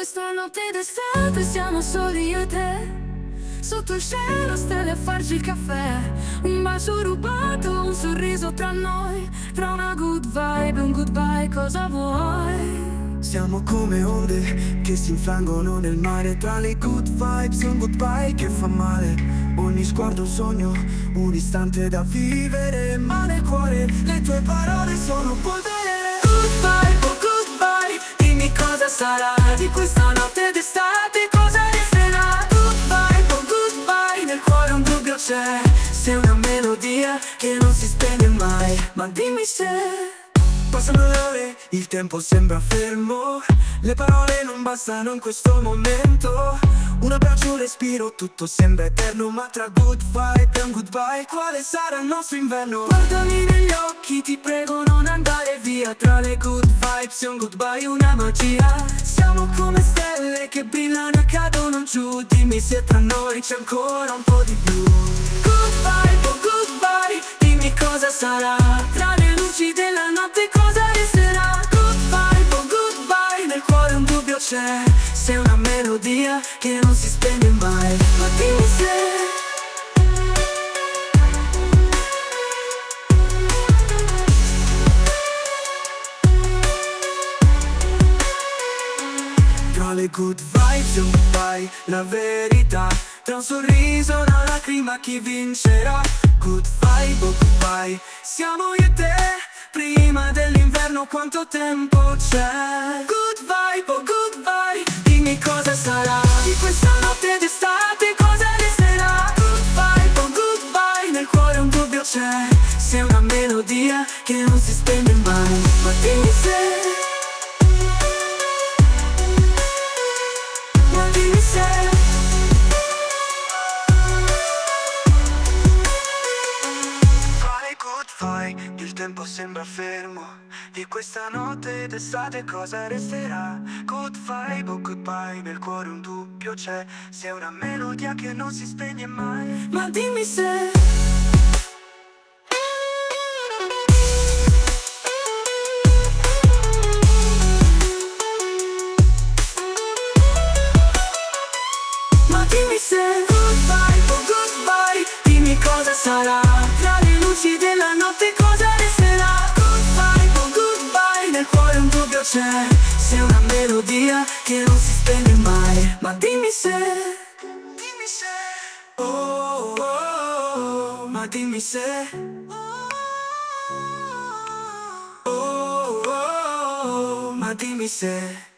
Questa notte d'estate siamo soli io e te, sotto il cielo stelle a farci il caffè. Un bacio rubato, un sorriso tra noi, tra una good vibe e un goodbye, cosa vuoi? Siamo come onde che si infrangono nel mare, tra le good vibes e un goodbye che fa male. Ogni sguardo un sogno, un istante da vivere, ma nel cuore le tue parole sono polvere. Good vibe, oh goodbye, dimmi cosa sarà di questa notte d'estate, cosa resterà? Good vibe, oh goodbye, nel cuore un dubbio c'è, sei una melodia che non si spegne mai, ma dimmi se... Passano le ore, il tempo sembra fermo, le parole non bastano in questo momento. Un abbraccio, un respiro, tutto sembra eterno, ma tra good vibe e un goodbye, quale sarà il nostro inverno? Guardami negli occhi, ti prego non andare via, tra le good vibes e un goodbye una magia. Siamo come stelle che brillano e cadono giù, dimmi se tra noi c'è ancora un po' di blu. Good vibe, oh goodbye, dimmi cosa sarà, tra le luci della notte cosa resterà? Good vibe, oh goodbye, nel cuore un dubbio c'è, sei una melodia che non si spegne mai, ma dimmi se... Tra le good vibes e un goodbye, la verità, tra un sorriso e una lacrima chi vincerà? Good vibe o goodbye, siamo io e te, prima dell'inverno quanto tempo c'è? Good vibe, oh goodbye, dimmi cosa sarà di questa notte d'estate, cosa resterà? Good vibe, oh goodbye, nel cuore un dubbio c'è, sei una melodia che non si spegne mai, ma dimmi se... Ma dimmi se... Quale good vibe, il tempo sembra fermo, di questa notte d'estate cosa resterà? Good vibe o goodbye, nel cuore un dubbio c'è, sei una melodia che non si spegne mai, Ma dimmi se... Ma dimmi se... Good vibe, oh goodbye, dimmi cosa sarà, tra le luci della notte cosa resterà? Good vibe, oh goodbye, nel cuore un dubbio c'è, sei una melodia che non si spegne mai, ma dimmi se... dimmi se, oh, oh, oh, ma dimmi se, oh, oh, oh, ma dimmi se.